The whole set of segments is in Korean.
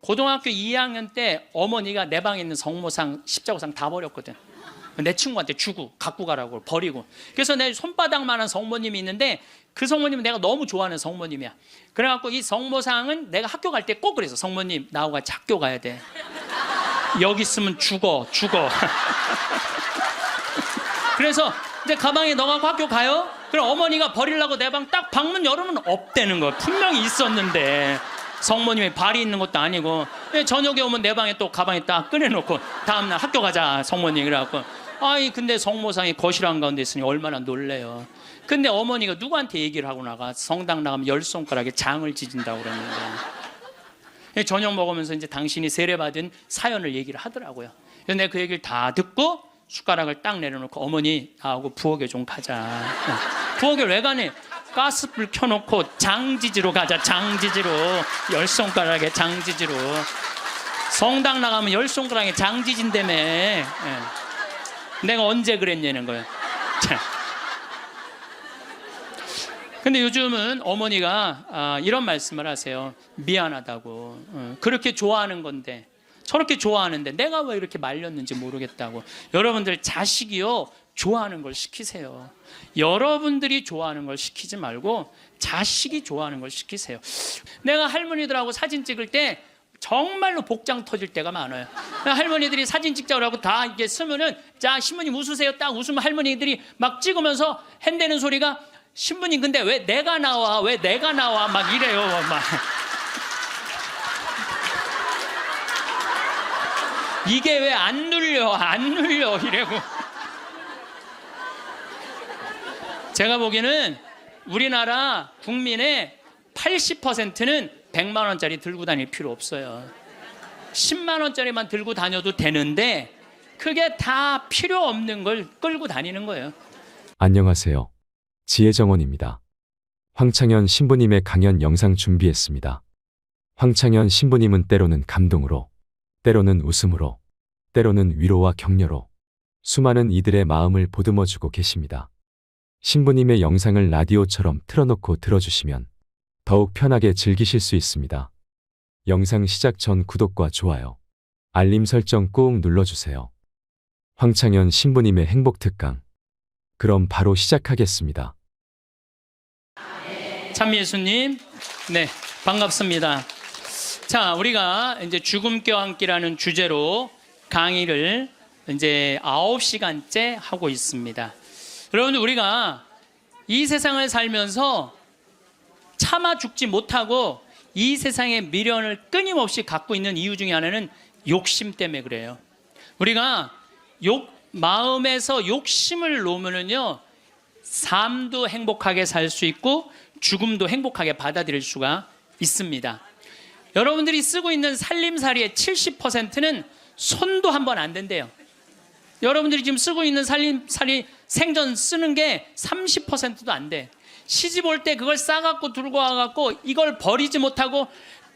고등학교 2학년 때 어머니가 내 방에 있는 성모상, 십자가상 다 버렸거든. 내 친구한테 주고 갖고 가라고 버리고. 그래서 내 손바닥만한 성모님이 있는데 그 성모님은 내가 너무 좋아하는 성모님이야. 그래갖고 이 성모상은 내가 학교 갈 때 꼭 그래서 성모님 나하고 같이 학교 가야 돼. 여기 있으면 죽어. 그래서 이제 가방에 넣어갖고 학교 가요? 그럼 어머니가 버리려고 내 방 딱 방문 열으면 없다는 거야. 분명히 있었는데 성모님이 발이 있는 것도 아니고. 저녁에 오면 내 방에 또 가방에 딱 꺼내놓고 다음날 학교 가자 성모님 그래갖고. 아이 근데 성모상이 거실 한가운데 있으니 얼마나 놀래요. 근데 어머니가 누구한테 얘기를 하고 나가? 성당 나가면 10손가락에 장을 지진다고 그러는데. 저녁 먹으면서 이제 당신이 세례받은 사연을 얘기를 하더라고요. 그래서 내가 그 얘기를 다 듣고 숟가락을 딱 내려놓고 어머니 나하고 부엌에 좀 가자. 부엌에 왜 가니? 가스불 켜놓고 장지지로 가자. 장지지로 10손가락에 장지지로. 성당 나가면 10손가락에 장지진다며. 내가 언제 그랬냐는 거예요. 근데 요즘은 어머니가 이런 말씀을 하세요. 미안하다고. 그렇게 좋아하는 건데 저렇게 좋아하는데 내가 왜 이렇게 말렸는지 모르겠다고. 여러분들 자식이요 좋아하는 걸 시키세요. 여러분들이 좋아하는 걸 시키지 말고 자식이 좋아하는 걸 시키세요. 내가 할머니들하고 사진 찍을 때 정말로 복장 터질 때가 많아요. 할머니들이 사진 찍자고 하고 다 이렇게 쓰면은 자 신부님 웃으세요. 딱 웃으면 할머니들이 막 찍으면서 핸대는 소리가 신부님 근데 왜 내가 나와 막 이래요. 막 이게 왜 안 눌려 이래고. 제가 보기에는 우리나라 국민의 80%는 100만 원짜리 들고 다닐 필요 없어요. 10만 원짜리만 들고 다녀도 되는데 그게 다 필요 없는 걸 끌고 다니는 거예요. 안녕하세요. 지혜정원입니다. 황창현 신부님의 강연 영상 준비했습니다. 황창현 신부님은 때로는 감동으로, 때로는 웃음으로, 때로는 위로와 격려로 수많은 이들의 마음을 보듬어주고 계십니다. 신부님의 영상을 라디오처럼 틀어놓고 들어주시면 더욱 편하게 즐기실 수 있습니다. 영상 시작 전 구독과 좋아요, 알림 설정 꾹 눌러주세요. 황창현 신부님의 행복 특강. 그럼 바로 시작하겠습니다. 참예수님, 네, 반갑습니다. 자, 우리가 이제 죽음 껴안기라는 주제로 강의를 이제 9시간째 하고 있습니다. 여러분들 우리가 이 세상을 살면서 차마 죽지 못하고 이 세상의 미련을 끊임없이 갖고 있는 이유 중에 하나는 욕심 때문에 그래요. 우리가 마음에서 욕심을 놓으면요 삶도 행복하게 살 수 있고 죽음도 행복하게 받아들일 수가 있습니다. 여러분들이 쓰고 있는 살림살이의 70%는 손도 한 번 안 댄대요. 여러분들이 지금 쓰고 있는 살림살이 생전 쓰는 게 30%도 안 돼. 시집 올 때 그걸 싸갖고 들고 와갖고 이걸 버리지 못하고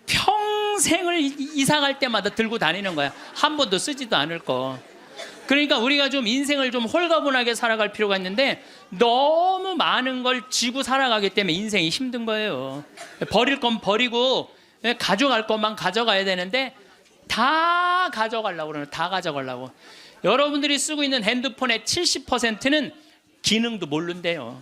평생을 이사 갈 때마다 들고 다니는 거야. 한 번도 쓰지도 않을 거. 그러니까 우리가 좀 인생을 좀 홀가분하게 살아갈 필요가 있는데 너무 많은 걸 쥐고 살아가기 때문에 인생이 힘든 거예요. 버릴 건 버리고 가져갈 것만 가져가야 되는데 다 가져가려고 그러는, 다 가져가려고. 여러분들이 쓰고 있는 핸드폰의 70%는 기능도 모른대요.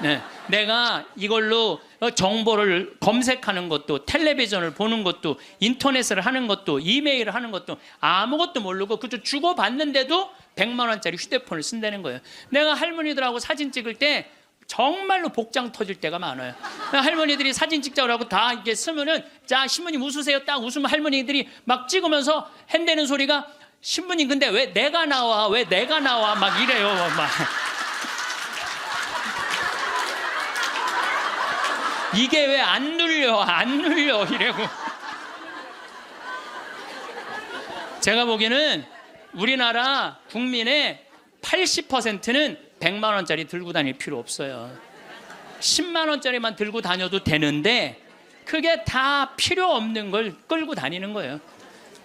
네. 내가 이걸로 정보를 검색하는 것도, 텔레비전을 보는 것도, 인터넷을 하는 것도, 이메일을 하는 것도 아무것도 모르고 그저 주고받는데도 100만 원짜리 휴대폰을 쓴다는 거예요. 내가 할머니들하고 사진 찍을 때 정말로 복장 터질 때가 많아요. 할머니들이 사진 찍자고 하고 다 이렇게 쓰면은 자 신부님 웃으세요. 딱 웃으면 할머니들이 막 찍으면서 핸대는 소리가 신부님 근데 왜 내가 나와 막 이래요. 막 이게 왜 안 눌려 이래고. 제가 보기에는 우리나라 국민의 80%는 100만 원짜리 들고 다닐 필요 없어요. 10만 원짜리만 들고 다녀도 되는데 그게 다 필요 없는 걸 끌고 다니는 거예요.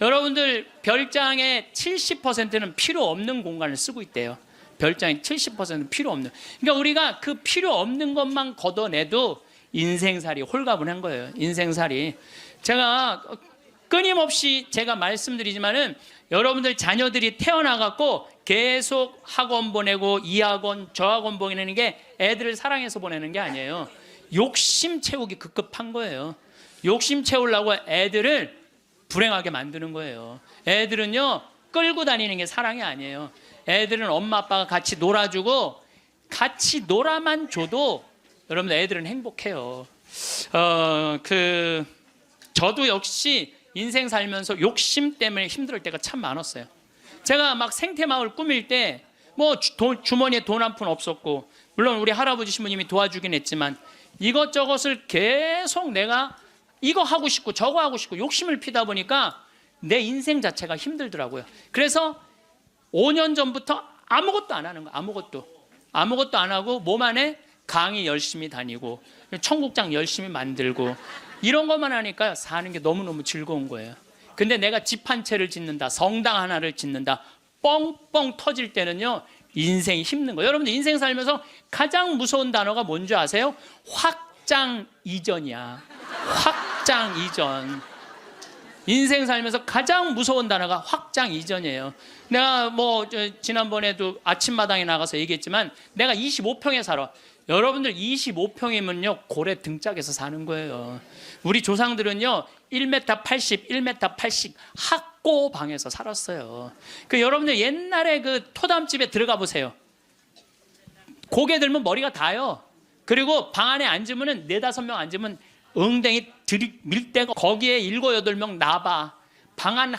여러분들 별장의 70%는 필요 없는 공간을 쓰고 있대요. 별장의 70%는 필요 없는. 그러니까 우리가 그 필요 없는 것만 걷어내도 인생살이 홀가분한 거예요. 인생살이. 제가 끊임없이 제가 말씀드리지만은 여러분들 자녀들이 태어나갖고 계속 학원 보내고 이 학원 저 학원 보내는 게 애들을 사랑해서 보내는 게 아니에요. 욕심 채우기 급급한 거예요. 욕심 채우려고 애들을 불행하게 만드는 거예요. 애들은요 끌고 다니는 게 사랑이 아니에요. 애들은 엄마 아빠가 같이 놀아주고 같이 놀아만 줘도 여러분들 애들은 행복해요. 저도 역시 인생 살면서 욕심 때문에 힘들 때가 참 많았어요. 제가 막 생태마을 꾸밀 때 뭐 주머니에 돈 한 푼 없었고, 물론 우리 할아버지 신부님이 도와주긴 했지만 이것저것을 계속 내가 이거 하고 싶고 저거 하고 싶고 욕심을 피다 보니까 내 인생 자체가 힘들더라고요. 그래서 5년 전부터 아무것도 안 하는 거예요. 아무것도 안 하고 몸 안에 강의 열심히 다니고 청국장 열심히 만들고 이런 것만 하니까 사는 게 너무너무 즐거운 거예요. 근데 내가 집 한 채를 짓는다, 성당 하나를 짓는다, 뻥뻥 터질 때는요 인생이 힘든 거예요. 여러분들 인생 살면서 가장 무서운 단어가 뭔지 아세요? 확장 이전이야. 확장 이전. 인생 살면서 가장 무서운 단어가 확장 이전이에요. 내가 지난번에도 아침마당에 나가서 얘기했지만 내가 25평에 살아. 여러분들 25평이면요 고래 등짝에서 사는 거예요. 우리 조상들은요 1m 80, 1m 80 학고방에서 살았어요. 여러분들 옛날에 그 토담집에 들어가 보세요. 고개 들면 머리가 닿아요. 그리고 방 안에 앉으면은 4-5명 앉으면 엉덩이 밀대고 거기에 7-8명 나봐. 방 안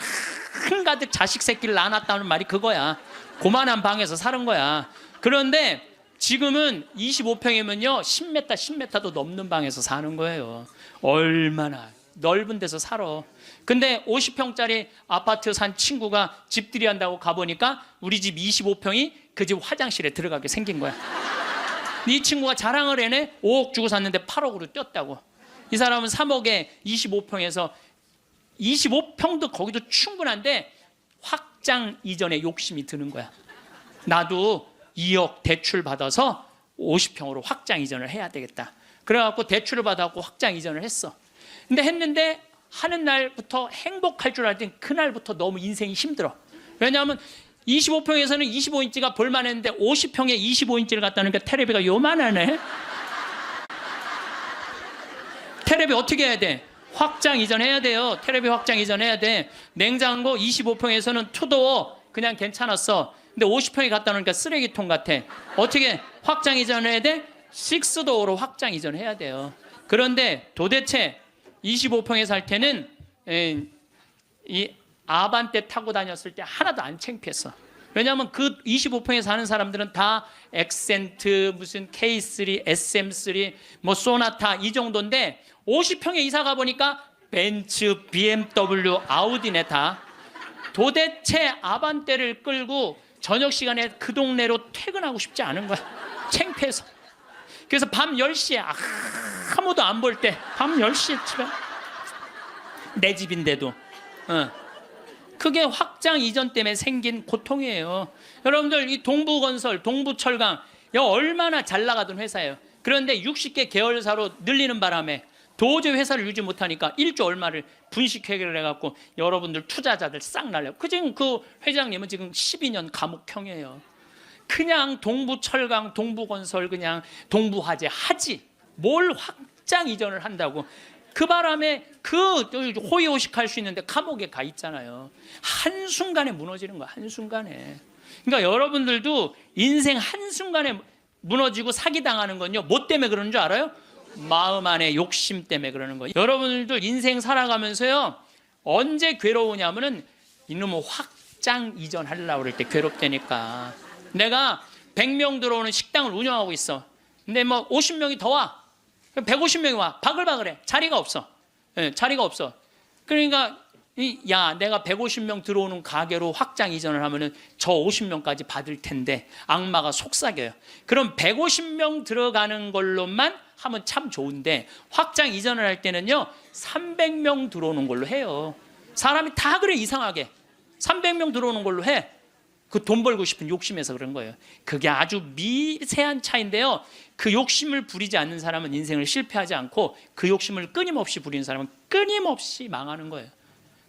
한가득 자식 새끼를 낳아놨다는 말이 그거야. 고만한 방에서 사는 거야. 그런데 지금은 25평이면요 10m, 10m도 넘는 방에서 사는 거예요. 얼마나 넓은 데서 살아. 근데 50평짜리 아파트 산 친구가 집들이 한다고 가보니까 우리 집 25평이 그 집 화장실에 들어가게 생긴 거야. 이 친구가 자랑을 해내. 5억 주고 샀는데 8억으로 뛰었다고. 이 사람은 3억에 25평에서 25평도 거기도 충분한데 확장 이전에 욕심이 드는 거야. 나도 2억 대출 받아서 50평으로 확장 이전을 해야 되겠다. 그래갖고 대출을 받아갖고 확장 이전을 했어. 근데 했는데 하는 날부터 행복할 줄 알았더니 그날부터 너무 인생이 힘들어. 왜냐하면 25평에서는 25인치가 볼만했는데 50평에 25인치를 갖다 놓으니까 테레비가 요만하네. 테레비 어떻게 해야 돼? 확장 이전해야 돼요. 테레비 확장 이전해야 돼. 냉장고 25평에서는 투도어 그냥 괜찮았어. 근데 50평에 갖다 놓으니까 쓰레기통 같아. 어떻게 확장 이전해야 돼? 6도어로 확장 이전해야 돼요. 그런데 도대체 25평에 살 때는 이 아반떼 타고 다녔을 때 하나도 안 창피했어. 왜냐하면 그 25평에 사는 사람들은 다 엑센트, 무슨 K3, SM3, 뭐 소나타 이 정도인데 50평에 이사 가보니까 벤츠, BMW, 아우디네 다. 도대체 아반떼를 끌고 저녁 시간에 그 동네로 퇴근하고 싶지 않은 거야. 창피해서. 그래서 밤 10시에 아무도 안 볼 때 밤 10시에 집에 내 집인데도 그게 확장 이전 때문에 생긴 고통이에요. 여러분들 이 동부건설, 동부철강 얼마나 잘 나가던 회사예요. 그런데 60개 계열사로 늘리는 바람에 도저히 회사를 유지 못하니까 1조 얼마를 분식회계를 해갖고 여러분들 투자자들 싹 날려. 지금 그 회장님은 지금 12년 감옥형이에요. 그냥 동부철강, 동부건설 그냥 동부화재 하지 뭘 확장 이전을 한다고. 그 바람에 그 호의호식할 수 있는데 감옥에 가 있잖아요. 한순간에 무너지는 거야. 한순간에. 그러니까 여러분들도 인생 한순간에 무너지고 사기당하는 건요 뭐 때문에 그러는 줄 알아요? 마음 안에 욕심 때문에 그러는 거예요. 여러분들도 인생 살아가면서요 언제 괴로우냐면은 이놈의 확장 이전하려고 그럴 때 괴롭다니까. 내가 100명 들어오는 식당을 운영하고 있어. 근데 뭐 50명이 더 와. 150명이 와. 바글바글해. 자리가 없어. 자리가 없어. 그러니까 야 내가 150명 들어오는 가게로 확장 이전을 하면은 저 50명까지 받을 텐데 악마가 속삭여요. 그럼 150명 들어가는 걸로만 하면 참 좋은데 확장 이전을 할 때는요 300명 들어오는 걸로 해요. 사람이 다 그래. 이상하게 300명 들어오는 걸로 해. 그 돈 벌고 싶은 욕심에서 그런 거예요. 그게 아주 미세한 차이인데요 그 욕심을 부리지 않는 사람은 인생을 실패하지 않고 그 욕심을 끊임없이 부리는 사람은 끊임없이 망하는 거예요.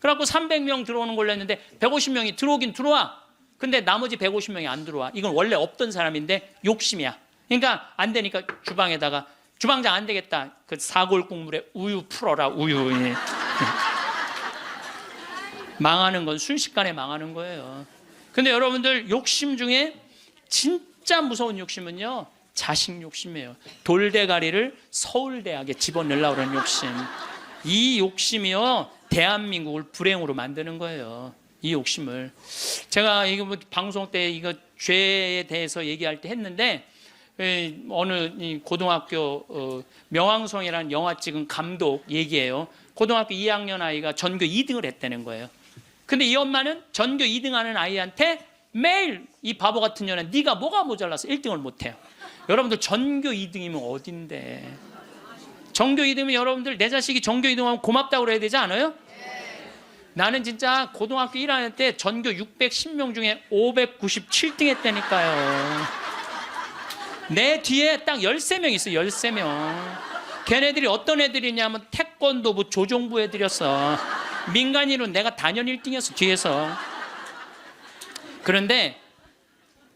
그래갖고 300명 들어오는 걸로 했는데 150명이 들어오긴 들어와. 근데 나머지 150명이 안 들어와. 이건 원래 없던 사람인데 욕심이야. 그러니까 안 되니까 주방에다가 주방장 안 되겠다. 그 사골 국물에 우유 풀어라, 우유. 예. 망하는 건 순식간에 망하는 거예요. 근데 여러분들 욕심 중에 진짜 무서운 욕심은요, 자식 욕심이에요. 돌대가리를 서울대학에 집어넣으려고 그러는 욕심. 이 욕심이요, 대한민국을 불행으로 만드는 거예요. 이 욕심을. 제가 이거 뭐 방송 때 이거 죄에 대해서 얘기할 때 했는데, 어느 고등학교 명왕성이라는 영화 찍은 감독 얘기예요. 고등학교 2학년 아이가 전교 2등을 했다는 거예요. 근데 이 엄마는 전교 2등 하는 아이한테 매일 이 바보 같은 년아, 네가 뭐가 모자라서 1등을 못해요. 여러분들 전교 2등이면 어딘데. 전교 2등이면 여러분들 내 자식이 전교 2등하면 고맙다고 그래야 되지 않아요? 나는 진짜 고등학교 1학년 때 전교 610명 중에 597등 했다니까요. 내 뒤에 딱 13명 있어. 13명. 걔네들이 어떤 애들이냐면 태권도부 조종부 애들이었어. 민간인으로 내가 단연 1등이었어, 뒤에서. 그런데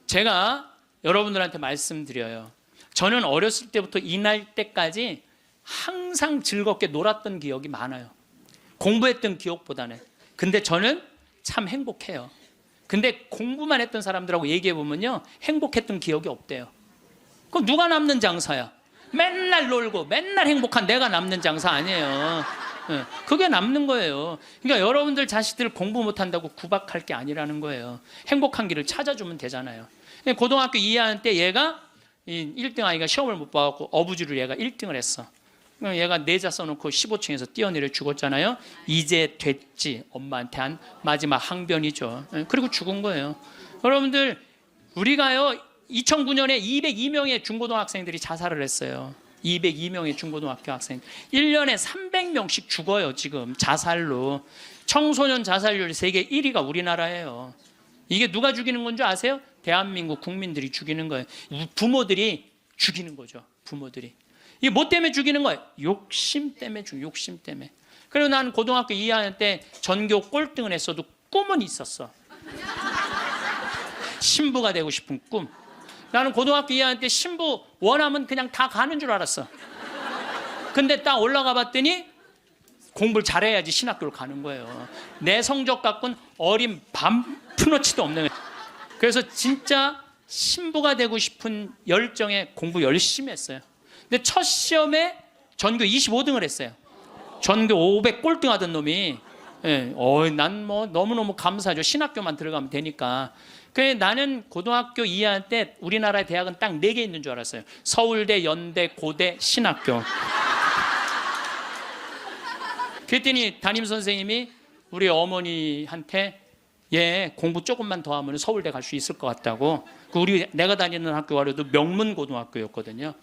제가 여러분들한테 말씀드려요. 저는 어렸을 때부터 이날 때까지 항상 즐겁게 놀았던 기억이 많아요. 공부했던 기억보다는. 근데 저는 참 행복해요. 근데 공부만 했던 사람들하고 얘기해 보면요, 행복했던 기억이 없대요. 그럼 누가 남는 장사야? 맨날 놀고 맨날 행복한 내가 남는 장사 아니에요. 그게 남는 거예요. 그러니까 여러분들 자식들 공부 못한다고 구박할 게 아니라는 거예요. 행복한 길을 찾아주면 되잖아요. 고등학교 2학년 때 얘가 1등 아이가 시험을 못 봐갖고 어부지로 얘가 1등을 했어. 얘가 내자 써놓고 15층에서 뛰어내려 죽었잖아요. 이제 됐지. 엄마한테 한 마지막 항변이죠. 그리고 죽은 거예요. 여러분들, 우리가요 2009년에 202명의 중고등학생들이 자살을 했어요. 202명의 중고등학교 학생. 1년에 300명씩 죽어요, 지금 자살로. 청소년 자살률 세계 1위가 우리나라예요. 이게 누가 죽이는 건 줄 아세요? 대한민국 국민들이 죽이는 거예요. 부모들이 죽이는 거죠. 부모들이. 이게 뭐 때문에 죽이는 거예요? 욕심 때문에 욕심 때문에. 그리고 나는 고등학교 2학년 때 전교 꼴등을 했어도 꿈은 있었어. 신부가 되고 싶은 꿈. 나는 고등학교 2학년 때 신부 원하면 그냥 다 가는 줄 알았어. 근데 딱 올라가 봤더니 공부를 잘해야지 신학교를 가는 거예요. 내 성적 갖고는 어린 반푼어치도 없는 거예요. 그래서 진짜 신부가 되고 싶은 열정에 공부 열심히 했어요. 근데 첫 시험에 전교 25등을 했어요. 전교 500 꼴등 하던 놈이. 난 뭐 너무너무 감사하죠. 신학교만 들어가면 되니까. 그래, 나는 고등학교 2학년 때 우리나라의 대학은 딱 4개 있는 줄 알았어요. 서울대, 연대, 고대, 신학교. 그랬더니 담임선생님이 우리 어머니한테 얘 공부 조금만 더 하면 서울대 갈 수 있을 것 같다고. 내가 다니는 학교가도 명문고등학교였거든요.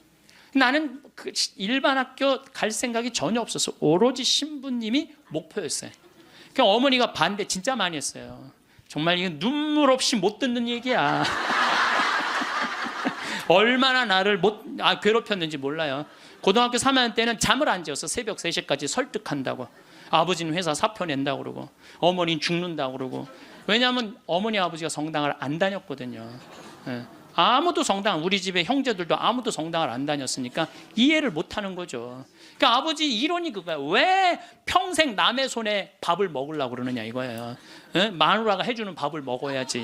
나는 그 일반 학교 갈 생각이 전혀 없었어. 오로지 신부님이 목표였어요. 그러니까 어머니가 반대 진짜 많이 했어요. 정말 이건 눈물 없이 못 듣는 얘기야. 얼마나 나를 괴롭혔는지 몰라요. 고등학교 3학년 때는 잠을 안 지었어. 새벽 3시까지 설득한다고. 아버지는 회사 사표 낸다고 그러고, 어머니는 죽는다고 그러고. 왜냐하면 어머니 아버지가 성당을 안 다녔거든요. 아무도 우리 집에 형제들도 아무도 성당을 안 다녔으니까 이해를 못 하는 거죠. 그러니까 아버지 이론이 그거야. 왜 평생 남의 손에 밥을 먹으려고 그러느냐 이거예요. 마누라가 해주는 밥을 먹어야지.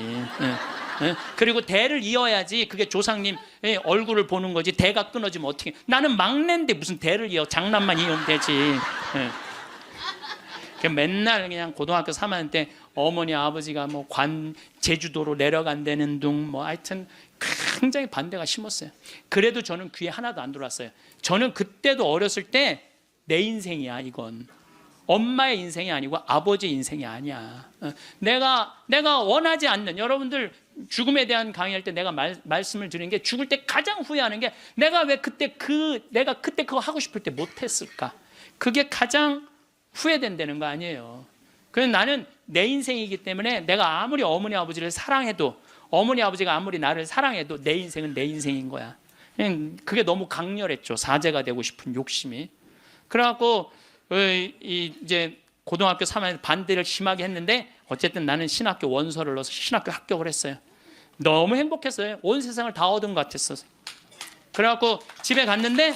그리고 대를 이어야지. 그게 조상님 얼굴을 보는 거지. 대가 끊어지면 어떻게. 나는 막내인데 무슨 대를 이어. 장난만 이으면 되지. 맨날 그냥 고등학교 3학년 때 어머니 아버지가 뭐 제주도로 내려간다는 둥 하여튼 굉장히 반대가 심했어요. 그래도 저는 귀에 하나도 안 들어왔어요. 저는 그때도 어렸을 때 내 인생이야 이건. 엄마의 인생이 아니고 아버지의 인생이 아니야. 내가 원하지 않는, 여러분들 죽음에 대한 강의할 때 내가 말씀을 드리는 게, 죽을 때 가장 후회하는 게 내가 왜 내가 그때 그거 하고 싶을 때 못했을까. 그게 가장 후회된다는 거 아니에요. 그래서 나는 내 인생이기 때문에 내가 아무리 어머니 아버지를 사랑해도, 어머니 아버지가 아무리 나를 사랑해도 내 인생은 내 인생인 거야. 그게 너무 강렬했죠. 사제가 되고 싶은 욕심이. 그래갖고 이제 고등학교 3학년 반대를 심하게 했는데 어쨌든 나는 신학교 원서를 넣어서 신학교 합격을 했어요. 너무 행복했어요. 온 세상을 다 얻은 것 같았어요. 그래갖고 집에 갔는데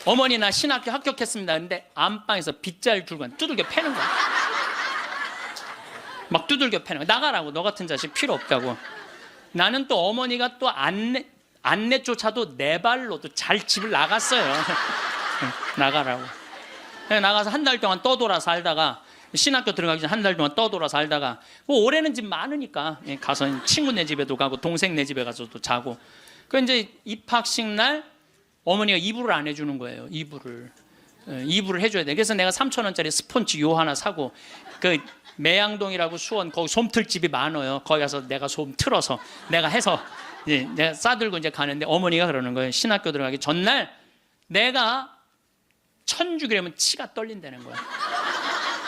어머니 나 신학교 합격했습니다. 근데 안방에서 빗자루 들고 두들겨 패는 거야. 막 두들겨 패는 거야. 나가라고. 너 같은 자식 필요 없다고. 나는 또 어머니가 또 안내조차도 내 발로도 잘 집을 나갔어요. 나가라고. 나가서 한 달 동안 떠돌아 살다가 신학교 들어가기 전에 한 달 동안 떠돌아 살다가 뭐 올해는 집 많으니까 가서 친구네 집에도 가고 동생네 집에 가서도 자고. 그 이제 입학식 날 어머니가 이불을 안 해주는 거예요. 이불을 해줘야 돼. 그래서 내가 3,000원짜리 스펀지 요 하나 사고 그 매양동이라고 수원 거기 솜틀집이 많아요. 거기 가서 내가 솜 틀어서 내가 해서 내가 싸들고 이제 가는데 어머니가 그러는 거예요. 신학교 들어가기 전날 내가 천주기라면 치가 떨린다는 거야.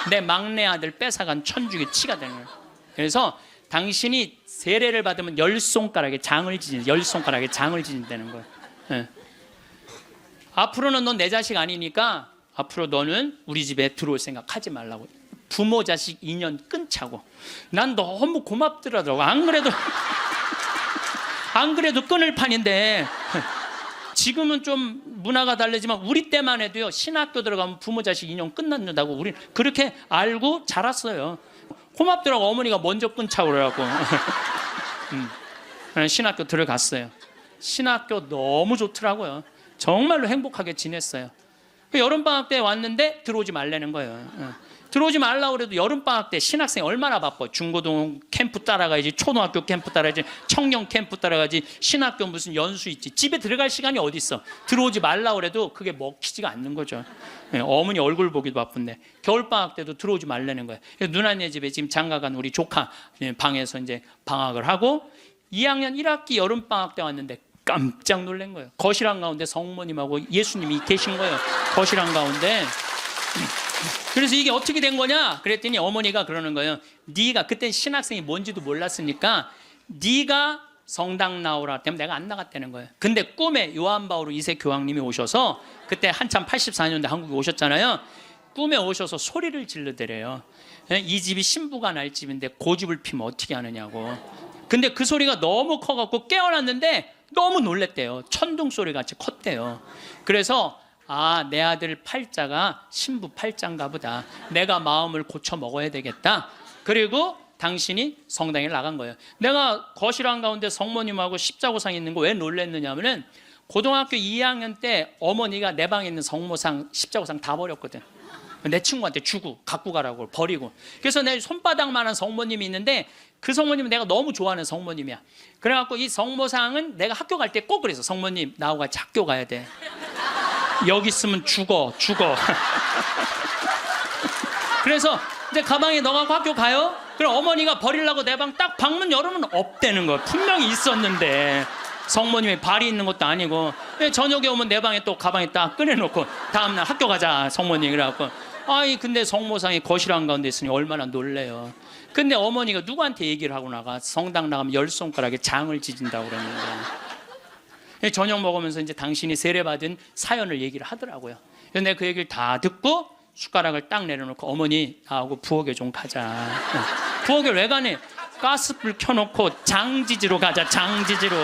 내 막내 아들 뺏어간 천주기 치가 되는 거야. 그래서 당신이 세례를 받으면 열 손가락에 장을 지진다는 거야. 네. 앞으로는 넌 내 자식 아니니까 앞으로 너는 우리 집에 들어올 생각 하지 말라고. 부모 자식 인연 끊자고. 난 너무 고맙더라고. 안 그래도 끊을 판인데 지금은 좀 문화가 다르지만 우리 때만 해도요 신학교 들어가면 부모 자식 인연 끝난다고 우리 그렇게 알고 자랐어요. 고맙더라고. 어머니가 먼저 끊자고 그래갖고 신학교 들어갔어요. 신학교 너무 좋더라고요. 정말로 행복하게 지냈어요. 여름방학 때 왔는데 들어오지 말라는 거예요. 들어오지 말라고 그래도 여름방학 때 신학생 얼마나 바빠. 중고등 캠프 따라가야지, 초등학교 캠프 따라가야지, 청년 캠프 따라가야지, 신학교 무슨 연수 있지. 집에 들어갈 시간이 어디 있어. 들어오지 말라고 그래도 그게 먹히지가 않는 거죠. 어머니 얼굴 보기도 바쁜데 겨울방학 때도 들어오지 말라는 거예요. 누나네 집에 지금 장가간 우리 조카 방에서 이제 방학을 하고 2학년 1학기 여름방학 때 왔는데 깜짝 놀란 거예요. 거실 한가운데 성모님하고 예수님이 계신 거예요. 거실 한가운데. 그래서 이게 어떻게 된 거냐 그랬더니 어머니가 그러는 거예요. 네가 그때 신학생이 뭔지도 몰랐으니까 네가 성당 나오라 때문에 내가 안 나갔다는 거예요. 근데 꿈에 요한 바오로 2세 교황님이 오셔서 그때 한참 84년대 한국에 오셨잖아요. 꿈에 오셔서 소리를 질르더래요. 이 집이 신부가 날 집인데 고집을 피면 어떻게 하느냐고. 근데 그 소리가 너무 커갖고 깨어났는데 너무 놀랬대요. 천둥 소리 같이 컸대요. 그래서 내 아들 팔자가 신부 팔자인가 보다. 내가 마음을 고쳐 먹어야 되겠다. 그리고 당신이 성당에 나간 거예요. 내가 거실 한가운데 성모님하고 십자고상 있는 거 왜 놀랬느냐 하면은 고등학교 2학년 때 어머니가 내 방에 있는 성모상 십자고상 다 버렸거든. 내 친구한테 주고 갖고 가라고 버리고. 그래서 내 손바닥만한 성모님이 있는데 그 성모님은 내가 너무 좋아하는 성모님이야. 그래갖고 이 성모상은 내가 학교 갈 때 꼭 그래서 성모님 나하고 같이 학교 가야 돼. 여기 있으면 죽어. 그래서 이제 가방에 넣어갖고 학교 가요. 그럼 어머니가 버리려고 내 방 딱 방문 열으면 없다는 거. 분명히 있었는데 성모님이 발이 있는 것도 아니고 저녁에 오면 내 방에 또 가방에 딱 꺼내놓고 다음날 학교 가자 성모님 그래갖고 근데 성모상이 거실 한가운데 있으니 얼마나 놀래요. 근데 어머니가 누구한테 얘기를 하고 나가 성당 나가면 열 손가락에 장을 지진다고 그랬는데 저녁 먹으면서 이제 당신이 세례받은 사연을 얘기를 하더라고요. 그래서 내가 그 얘기를 다 듣고 숟가락을 딱 내려놓고 어머니 나하고 부엌에 좀 가자. 부엌에 왜 가니? 가스불 켜놓고 장지지로 가자. 장지지로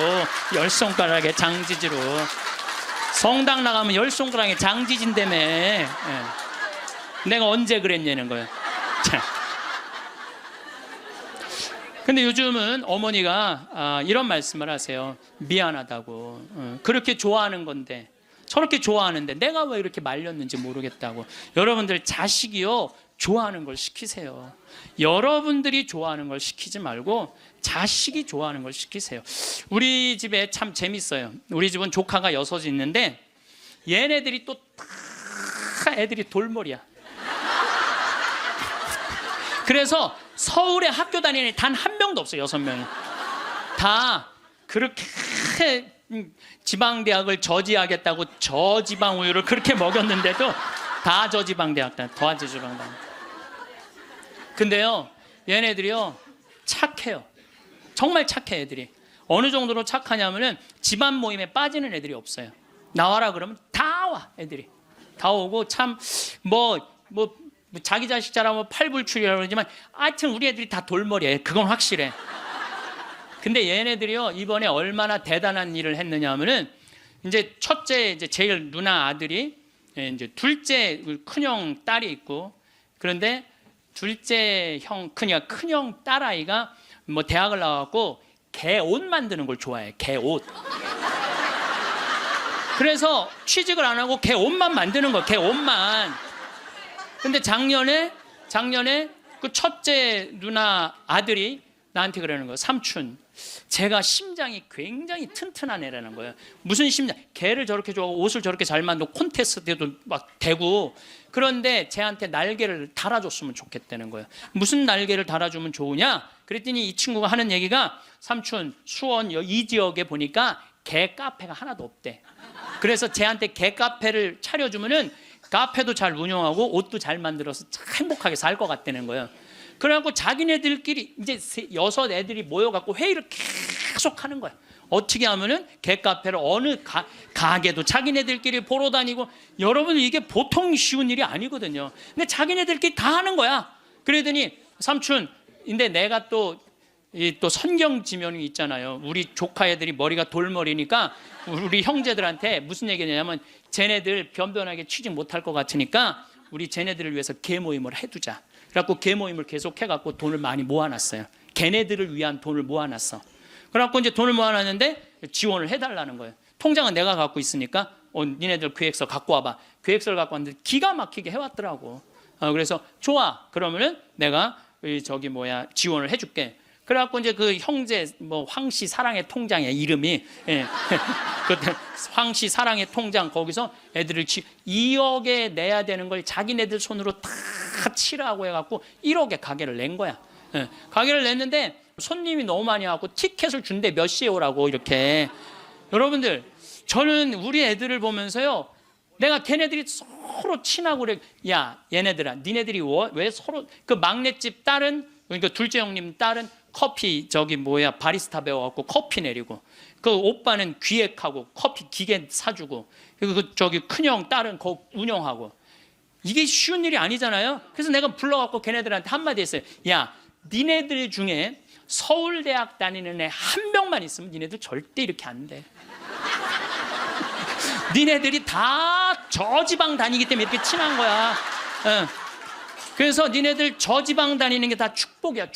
열 손가락에 장지지로. 성당 나가면 열 손가락에 장지진다며. 내가 언제 그랬냐는 거예요. 근데 요즘은 어머니가 이런 말씀을 하세요. 미안하다고. 그렇게 좋아하는 건데 저렇게 좋아하는데 내가 왜 이렇게 말렸는지 모르겠다고. 여러분들 자식이요 좋아하는 걸 시키세요. 여러분들이 좋아하는 걸 시키지 말고 자식이 좋아하는 걸 시키세요. 우리 집에 참 재밌어요. 우리 집은 조카가 6이 있는데 얘네들이 또 다 애들이 돌머리야. 그래서 서울에 학교 다니는 단 한 명도 없어요. 6명이 다 그렇게 지방대학을 저지하겠다고 저지방 우유를 그렇게 먹였는데도 다 저지방대학 다 저지방대학. 근데요 얘네들이요 착해요. 정말 착해. 애들이 어느 정도로 착하냐면은 집안 모임에 빠지는 애들이 없어요. 나와라 그러면 다 와. 애들이 다 오고 참 뭐 자기 자식 잘하면 팔불출이라고 그러지만 하여튼 우리 애들이 다 돌머리예요. 그건 확실해. 근데 얘네들이요 이번에 얼마나 대단한 일을 했느냐 하면은 이제 첫째 이제 제일 누나 아들이 이제 둘째 큰형 딸이 있고 그런데 둘째 형 큰형 딸아이가 뭐 대학을 나와갖고 개 옷 만드는 걸 좋아해. 개 옷. 그래서 취직을 안 하고 개 옷만 만드는 거야. 개 옷만. 근데 작년에 그 첫째 누나 아들이 나한테 그러는 거예요. 삼촌, 제가 심장이 굉장히 튼튼한 애라는 거예요. 무슨 심장? 개를 저렇게 좋아하고 옷을 저렇게 잘 만들고 콘테스트에도 막 대고 그런데 쟤한테 날개를 달아줬으면 좋겠다는 거예요. 무슨 날개를 달아주면 좋으냐? 그랬더니 이 친구가 하는 얘기가 삼촌, 수원 이 지역에 보니까 개 카페가 하나도 없대. 그래서 쟤한테 개 카페를 차려주면은 카페도 잘 운영하고 옷도 잘 만들어서 참 행복하게 살 것 같다는 거예요. 그래갖고 자기네들끼리 이제 6 애들이 모여갖고 회의를 계속 하는 거야. 어떻게 하면은 개 카페를 어느 가게도 자기네들끼리 보러 다니고 여러분 이게 보통 쉬운 일이 아니거든요. 근데 자기네들끼리 다 하는 거야. 그러더니 삼촌, 근데 내가 또 선경 지명이 있잖아요. 우리 조카 애들이 머리가 돌머리니까 우리 형제들한테 무슨 얘기냐면 쟤네들 변변하게 취직 못할 것 같으니까 우리 쟤네들을 위해서 개 모임을 해두자. 그래갖고 개 모임을 계속 해갖고 돈을 많이 모아놨어요. 걔네들을 위한 돈을 모아놨어. 그래갖고 이제 돈을 모아놨는데 지원을 해달라는 거예요. 통장은 내가 갖고 있으니까 니네들 계획서 갖고 와봐. 계획서를 갖고 왔는데 기가 막히게 해왔더라고. 그래서 좋아. 그러면은 내가 지원을 해줄게. 그래갖고 이제 그 형제 황씨 사랑의 통장이야 이름이. 예. 그때 황씨 사랑의 통장 거기서 애들을 2억에 내야 되는 걸 자기네들 손으로 다 치라고 해갖고 1억에 가게를 낸 거야. 예. 가게를 냈는데 손님이 너무 많이 와갖고 티켓을 준대. 몇 시에 오라고 이렇게. 여러분들 저는 우리 애들을 보면서요 내가 걔네들이 서로 친하고 그래. 야 얘네들아 니네들이 왜 서로 그 막내집 딸은 그러니까 둘째 형님 딸은 커피 바리스타 배워갖고 커피 내리고 그 오빠는 기획하고 커피 기계 사주고 그리고 큰형 딸은 거 운영하고 이게 쉬운 일이 아니잖아요. 그래서 내가 불러갖고 걔네들한테 한마디 했어요. 야 니네들 중에 서울대학 다니는 애 한 명만 있으면 니네들 절대 이렇게 안 돼. 니네들이 다 저지방 다니기 때문에 이렇게 친한 거야. 그래서 니네들 저지방 다니는 게 다 축복이야.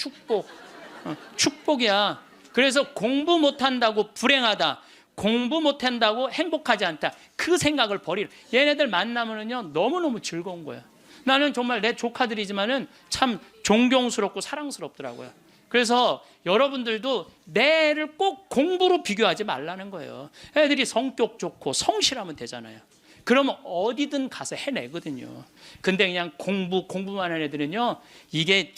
축복이야. 그래서 공부 못한다고 불행하다, 공부 못한다고 행복하지 않다, 그 생각을 버리라. 얘네들 만나면은요 너무너무 즐거운 거야. 나는 정말 내 조카들이지만은 참 존경스럽고 사랑스럽더라고요. 그래서 여러분들도 내 애를 꼭 공부로 비교하지 말라는 거예요. 애들이 성격 좋고 성실하면 되잖아요. 그러면 어디든 가서 해내거든요. 근데 그냥 공부만 하는 애들은요 이게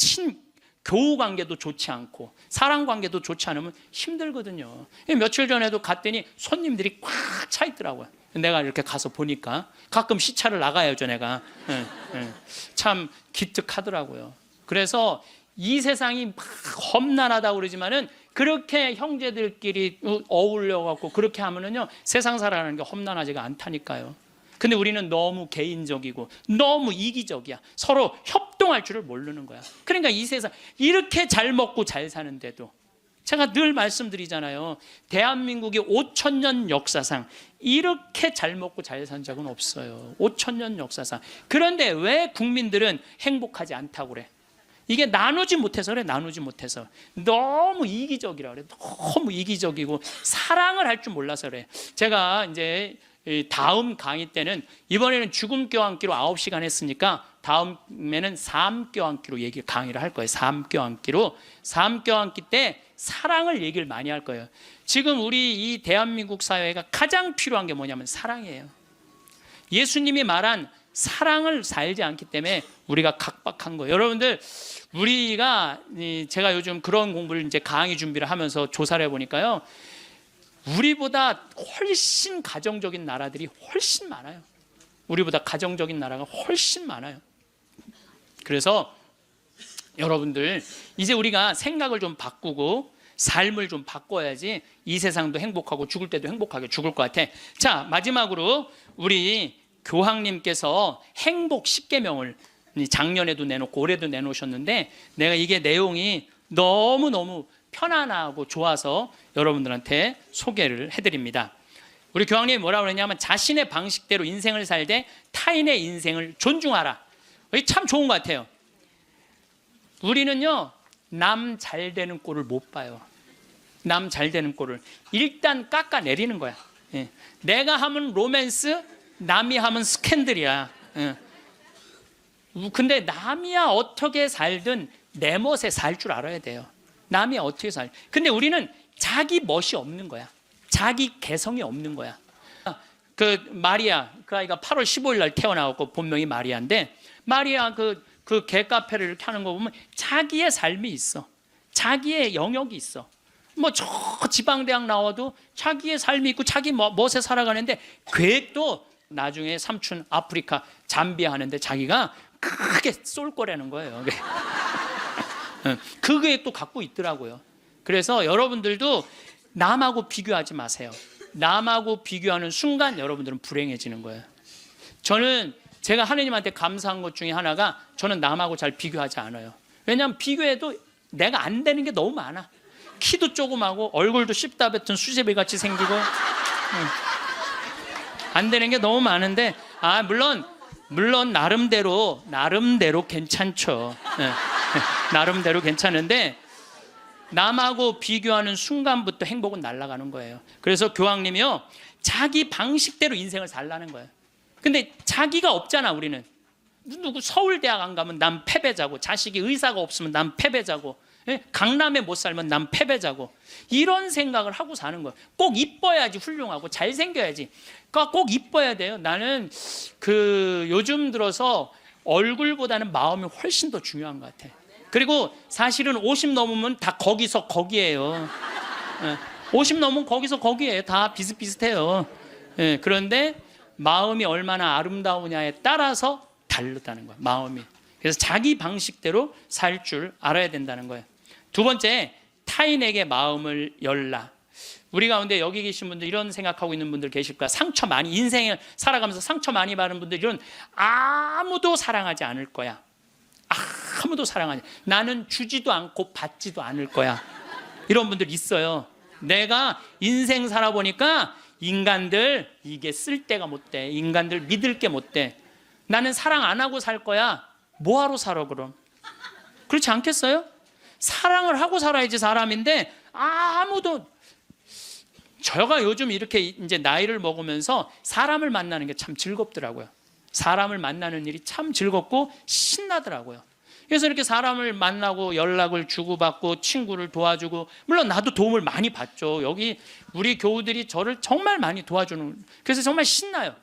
교우 관계도 좋지 않고 사랑 관계도 좋지 않으면 힘들거든요. 며칠 전에도 갔더니 손님들이 꽉 차 있더라고요. 내가 이렇게 가서 보니까 가끔 시차를 나가야죠 내가. 참 기특하더라고요. 그래서 이 세상이 막 험난하다고 그러지만은 그렇게 형제들끼리 어울려갖고 그렇게 하면은요 세상 살아가는 게 험난하지가 않다니까요. 근데 우리는 너무 개인적이고 너무 이기적이야. 서로 협동할 줄을 모르는 거야. 그러니까 이 세상 이렇게 잘 먹고 잘 사는데도 제가 늘 말씀드리잖아요. 대한민국의 5,000년 역사상 이렇게 잘 먹고 잘 산 적은 없어요. 5,000년 역사상. 그런데 왜 국민들은 행복하지 않다고 그래? 이게 나누지 못해서 그래. 나누지 못해서. 너무 이기적이라 그래. 너무 이기적이고 사랑을 할 줄 몰라서 그래. 제가 이제 다음 강의 때는 이번에는 죽음 껴안기로 9시간 했으니까 다음에는 삶 껴안기로 강의를 할 거예요. 삶 껴안기로. 삶 껴안기 때 사랑을 얘기를 많이 할 거예요. 지금 우리 이 대한민국 사회가 가장 필요한 게 뭐냐면 사랑이에요. 예수님이 말한 사랑을 살지 않기 때문에 우리가 각박한 거예요. 여러분들 제가 요즘 그런 공부를 이제 강의 준비를 하면서 조사를 해보니까요. 우리보다 훨씬 가정적인 나라들이 훨씬 많아요. 우리보다 가정적인 나라가 훨씬 많아요. 그래서 여러분들 이제 우리가 생각을 좀 바꾸고 삶을 좀 바꿔야지 이 세상도 행복하고 죽을 때도 행복하게 죽을 것 같아. 자, 마지막으로 우리 교황님께서 행복 10계명을 작년에도 내놓고 올해도 내놓으셨는데 내가 이게 내용이 너무너무 편안하고 좋아서 여러분들한테 소개를 해드립니다. 우리 교황님이 뭐라고 그러냐면 자신의 방식대로 인생을 살되 타인의 인생을 존중하라. 이게 참 좋은 것 같아요. 우리는요, 남 잘 되는 꼴을 못 봐요. 남 잘 되는 꼴을 일단 깎아내리는 거야. 예. 내가 하면 로맨스, 남이 하면 스캔들이야. 예. 근데 남이야 어떻게 살든 내 멋에 살 줄 알아야 돼요. 남이 어떻게 살. 근데 우리는 자기 멋이 없는 거야. 자기 개성이 없는 거야. 그 마리아, 그 아이가 8월 15일 날 태어나고 본명이 마리아인데 마리아 그 개카페를 이렇게 하는 거 보면 자기의 삶이 있어. 자기의 영역이 있어. 뭐 저 지방대학 나와도 자기의 삶이 있고 자기 멋에 살아가는데 계획도 나중에 삼촌 아프리카 잠비아 하는데 자기가 크게 쏠 거라는 거예요. 그 계획도 갖고 있더라고요. 그래서 여러분들도 남하고 비교하지 마세요. 남하고 비교하는 순간 여러분들은 불행해지는 거예요. 저는 제가 하느님한테 감사한 것 중에 하나가 저는 남하고 잘 비교하지 않아요. 왜냐하면 비교해도 내가 안 되는 게 너무 많아. 키도 조그마고 얼굴도 씹다 뱉은 수제비 같이 생기고 안 되는 게 너무 많은데 물론 나름대로 괜찮죠. 나름대로 괜찮은데 남하고 비교하는 순간부터 행복은 날아가는 거예요. 그래서 교황님이요, 자기 방식대로 인생을 살라는 거예요. 근데 자기가 없잖아. 우리는 누구 서울대학 안 가면 난 패배자고, 자식이 의사가 없으면 난 패배자고, 강남에 못 살면 난 패배자고, 이런 생각을 하고 사는 거예요. 꼭 이뻐야지 훌륭하고 잘생겨야지. 그러니까 꼭 이뻐야 돼요. 나는 요즘 들어서 얼굴보다는 마음이 훨씬 더 중요한 것 같아. 그리고 사실은 50 넘으면 다 거기서 거기예요. 50 넘으면 거기서 거기에 다 비슷비슷해요. 그런데 마음이 얼마나 아름다우냐에 따라서 다르다는 거예요. 마음이. 그래서 자기 방식대로 살 줄 알아야 된다는 거예요. 두 번째, 타인에게 마음을 열라. 우리 가운데 여기 계신 분들 이런 생각하고 있는 분들 계실 거야. 상처 많이, 인생을 살아가면서 상처 많이 받은 분들, 이런 아무도 사랑하지 않을 거야. 아무도 사랑하지. 나는 주지도 않고 받지도 않을 거야. 이런 분들 있어요. 내가 인생 살아보니까 인간들 이게 쓸데가 못 돼. 인간들 믿을 게 못 돼. 나는 사랑 안 하고 살 거야. 뭐하러 살아 그럼? 그렇지 않겠어요? 사랑을 하고 살아야지 사람인데 아무도. 제가 요즘 이렇게 이제 나이를 먹으면서 사람을 만나는 게 참 즐겁더라고요. 사람을 만나는 일이 참 즐겁고 신나더라고요. 그래서 이렇게 사람을 만나고 연락을 주고받고 친구를 도와주고, 물론 나도 도움을 많이 받죠. 여기 우리 교우들이 저를 정말 많이 도와주는, 그래서 정말 신나요.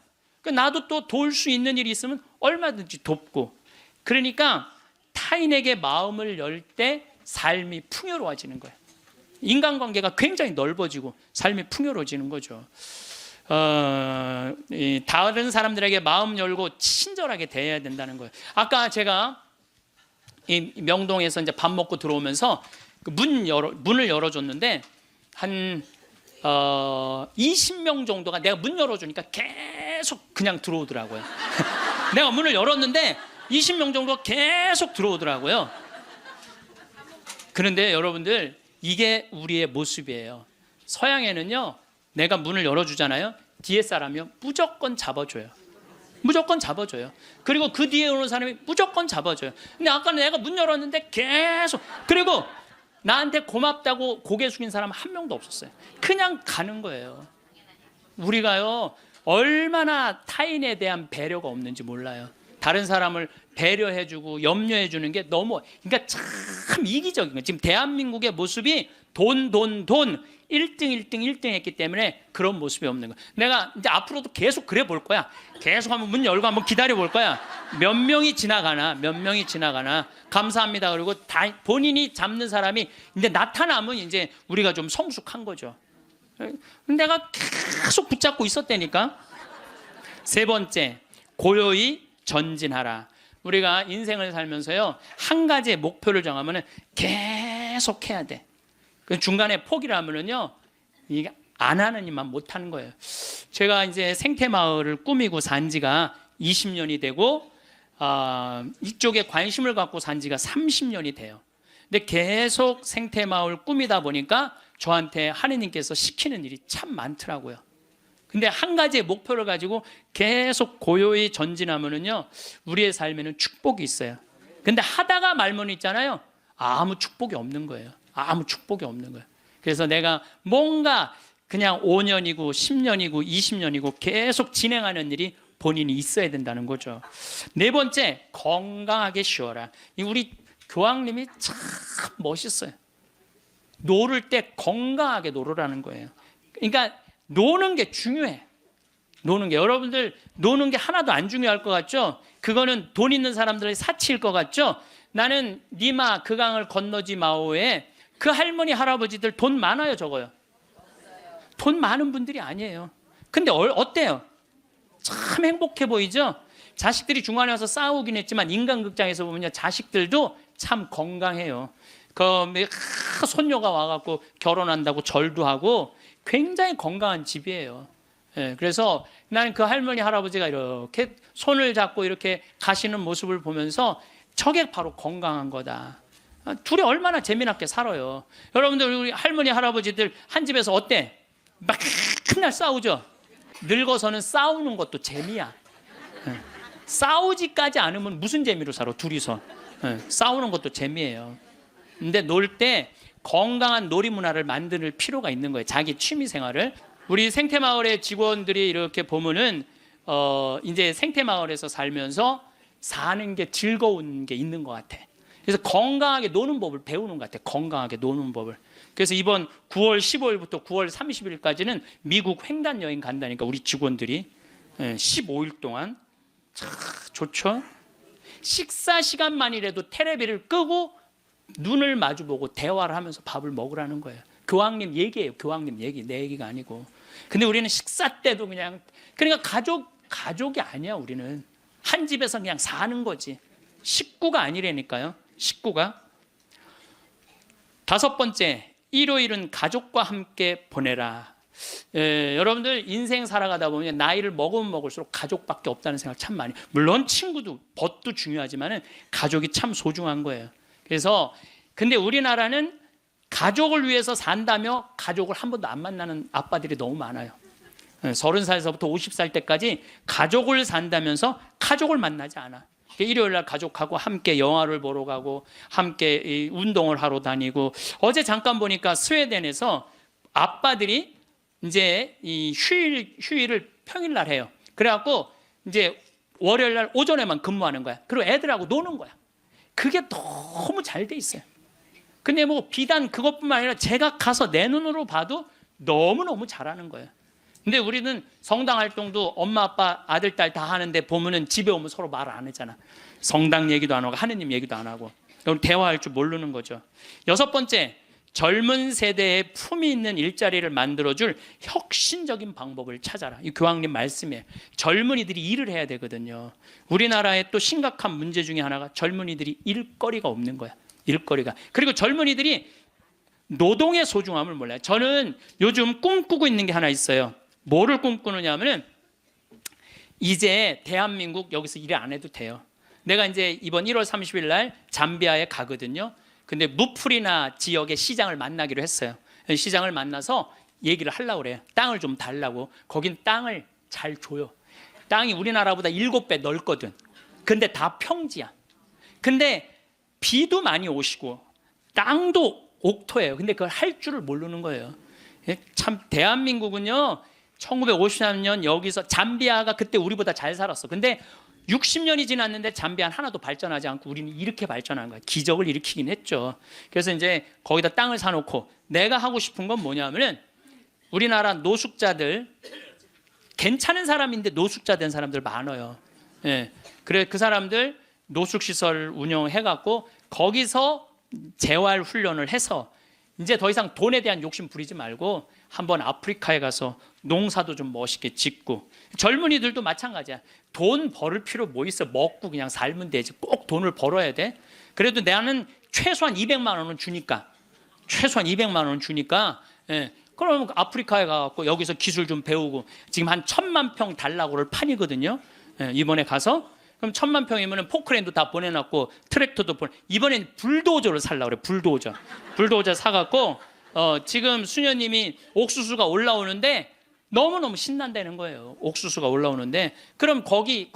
나도 또 도울 수 있는 일이 있으면 얼마든지 돕고. 그러니까 타인에게 마음을 열 때 삶이 풍요로워지는 거예요. 인간관계가 굉장히 넓어지고 삶이 풍요로워지는 거죠. 다른 사람들에게 마음 열고 친절하게 대해야 된다는 거예요. 아까 제가 이 명동에서 이제 밥 먹고 들어오면서 문을 열어줬는데 한 20명 정도가 내가 문 열어주니까 계속 그냥 들어오더라고요. 내가 문을 열었는데 20명 정도가 계속 들어오더라고요. 그런데 여러분들, 이게 우리의 모습이에요. 서양에는요, 내가 문을 열어주잖아요. 뒤에 사람이요, 무조건 잡아줘요. 무조건 잡아줘요. 그리고 그 뒤에 오는 사람이 무조건 잡아줘요. 근데 아까 내가 문 열었는데 계속, 그리고 나한테 고맙다고 고개 숙인 사람 한 명도 없었어요. 그냥 가는 거예요. 우리가요, 얼마나 타인에 대한 배려가 없는지 몰라요. 다른 사람을 배려해주고 염려해주는 게 너무, 그러니까 참 이기적인 거예요. 지금 대한민국의 모습이 돈 1등 했기 때문에 그런 모습이 없는 거야. 내가 이제 앞으로도 계속 그래 볼 거야. 계속 한번 문 열고 한번 기다려 볼 거야. 몇 명이 지나가나 감사합니다. 그리고 다 본인이 잡는 사람이 이제 나타나면 이제 우리가 좀 성숙한 거죠. 내가 계속 붙잡고 있었다니까. 세 번째, 고요히 전진하라. 우리가 인생을 살면서요, 한 가지의 목표를 정하면 계속 해야 돼. 중간에 포기를 하면은요, 이게 안 하는 일만 못 하는 거예요. 제가 이제 생태마을을 꾸미고 산 지가 20년이 되고 이쪽에 관심을 갖고 산 지가 30년이 돼요. 근데 계속 생태마을 꾸미다 보니까 저한테 하느님께서 시키는 일이 참 많더라고요. 근데 한 가지의 목표를 가지고 계속 고요히 전진하면은요, 우리의 삶에는 축복이 있어요. 근데 하다가 말면 있잖아요. 아무 축복이 없는 거예요. 아무 축복이 없는 거예요. 그래서 내가 뭔가 그냥 5년이고 10년이고 20년이고 계속 진행하는 일이 본인이 있어야 된다는 거죠. 네 번째, 건강하게 쉬어라. 우리 교황님이 참 멋있어요. 노를 때 건강하게 노르라는 거예요. 그러니까 노는 게 중요해. 노는 게, 여러분들 노는 게 하나도 안 중요할 것 같죠? 그거는 돈 있는 사람들의 사치일 것 같죠? 나는 니마 그 강을 건너지 마오에 그 할머니 할아버지들 돈 많아요, 적어요? 돈 많은 분들이 아니에요. 근데 어때요? 참 행복해 보이죠? 자식들이 중간에 와서 싸우긴 했지만 인간극장에서 보면 자식들도 참 건강해요. 손녀가 와갖고 결혼한다고 절도 하고 굉장히 건강한 집이에요. 예, 그래서 나는 그 할머니 할아버지가 이렇게 손을 잡고 이렇게 가시는 모습을 보면서 저게 바로 건강한 거다. 둘이 얼마나 재미나게 살아요. 여러분들 우리 할머니 할아버지들 한 집에서 어때? 맨날 싸우죠. 늙어서는 싸우는 것도 재미야. 예, 싸우지까지 않으면 무슨 재미로 살아 둘이서. 예, 싸우는 것도 재미예요. 근데 놀 때 건강한 놀이 문화를 만들 필요가 있는 거예요. 자기 취미 생활을. 우리 생태마을의 직원들이 이렇게 보면은 이제 생태마을에서 살면서 사는 게 즐거운 게 있는 것 같아. 그래서 건강하게 노는 법을 배우는 것 같아. 건강하게 노는 법을. 그래서 이번 9월 15일부터 9월 30일까지는 미국 횡단 여행 간다니까 우리 직원들이 15일 동안 참 좋죠. 식사 시간만이라도 테레비를 끄고 눈을 마주보고 대화를 하면서 밥을 먹으라는 거예요. 교황님 얘기예요. 교황님 얘기, 내 얘기가 아니고. 근데 우리는 식사 때도 그러니까 가족이 아니야. 우리는 한 집에서 그냥 사는 거지. 식구가 아니라니까요. 식구가. 다섯 번째, 일요일은 가족과 함께 보내라. 여러분들 인생 살아가다 보면 나이를 먹으면 먹을수록 가족밖에 없다는 생각 참 많이. 물론 친구도 벗도 중요하지만은 가족이 참 소중한 거예요. 그래서 근데 우리나라는 가족을 위해서 산다며 가족을 한 번도 안 만나는 아빠들이 너무 많아요. 30살에서부터 50살 때까지 가족을 산다면서 가족을 만나지 않아. 일요일 날 가족하고 함께 영화를 보러 가고 함께 운동을 하러 다니고, 어제 잠깐 보니까 스웨덴에서 아빠들이 이제 이 휴일을 평일 날 해요. 그래갖고 이제 월요일 날 오전에만 근무하는 거야. 그리고 애들하고 노는 거야. 그게 너무 잘 돼 있어요. 근데 뭐 비단 그것뿐만 아니라 제가 가서 내 눈으로 봐도 너무너무 잘하는 거예요. 근데 우리는 성당 활동도 엄마 아빠 아들 딸 다 하는데 보면은 집에 오면 서로 말 안 하잖아. 성당 얘기도 안 하고 하느님 얘기도 안 하고 대화할 줄 모르는 거죠. 여섯 번째, 젊은 세대에 품위 있는 일자리를 만들어줄 혁신적인 방법을 찾아라. 이 교황님 말씀이에요. 젊은이들이 일을 해야 되거든요. 우리나라의 또 심각한 문제 중에 하나가 젊은이들이 일거리가 없는 거야. 일거리가. 그리고 젊은이들이 노동의 소중함을 몰라요. 저는 요즘 꿈꾸고 있는 게 하나 있어요. 뭐를 꿈꾸느냐 하면은 이제 대한민국 여기서 일 안 해도 돼요. 내가 이제 이번 1월 30일 날 잠비아에 가거든요. 근데 무프리나 지역의 시장을 만나기로 했어요. 시장을 만나서 얘기를 하려고 그래요. 땅을 좀 달라고. 거긴 땅을 잘 줘요. 땅이 우리나라보다 7배 넓거든. 근데 다 평지야. 근데 비도 많이 오시고 땅도 옥토예요. 근데 그걸 할 줄을 모르는 거예요. 참 대한민국은요, 1953년 여기서 잠비아가 그때 우리보다 잘 살았어. 근데 60년이 지났는데 잠비아는 하나도 발전하지 않고 우리는 이렇게 발전한 거야. 기적을 일으키긴 했죠. 그래서 이제 거기다 땅을 사놓고 내가 하고 싶은 건 뭐냐면은 우리나라 노숙자들, 괜찮은 사람인데 노숙자 된 사람들 많아요. 예. 그래 그 사람들 노숙시설 운영해갖고 거기서 재활 훈련을 해서 이제 더 이상 돈에 대한 욕심 부리지 말고 한번 아프리카에 가서 농사도 좀 멋있게 짓고, 젊은이들도 마찬가지야. 돈 벌을 필요 뭐 있어. 먹고 그냥 살면 되지. 꼭 돈을 벌어야 돼. 그래도 나는 최소한 200만 원은 주니까, 최소한 200만 원은 주니까, 예, 그럼 아프리카에 가갖고 여기서 기술 좀 배우고 지금 한 1,000만 평 달라고를 판이거든요. 예, 이번에 가서 그럼 1,000만 평이면 포크레인도 다 보내놨고 트랙터도 이번엔 불도저를 살라고 그래. 불도저 사갖고 지금 수녀님이 옥수수가 올라오는데 너무너무 신난다는 거예요. 옥수수가 올라오는데 그럼 거기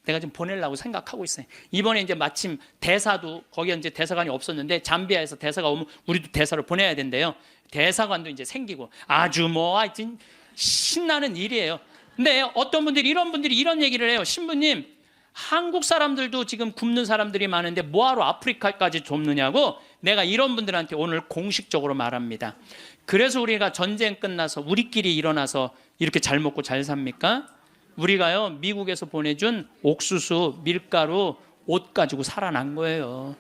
내가 좀 보내려고 생각하고 있어요. 이번에 이제 마침 대사도 거기 이제 대사관이 없었는데 잠비아에서 대사가 오면 우리도 대사를 보내야 된대요. 대사관도 이제 생기고 아주 뭐 하여튼 신나는 일이에요. 근데 어떤 분들이 이런 얘기를 해요. 신부님, 한국 사람들도 지금 굶는 사람들이 많은데 뭐하러 아프리카까지 돕느냐고 내가 이런 분들한테 오늘 공식적으로 말합니다. 그래서 우리가 전쟁 끝나서 우리끼리 일어나서 이렇게 잘 먹고 잘 삽니까? 우리가요 미국에서 보내준 옥수수, 밀가루, 옷 가지고 살아난 거예요.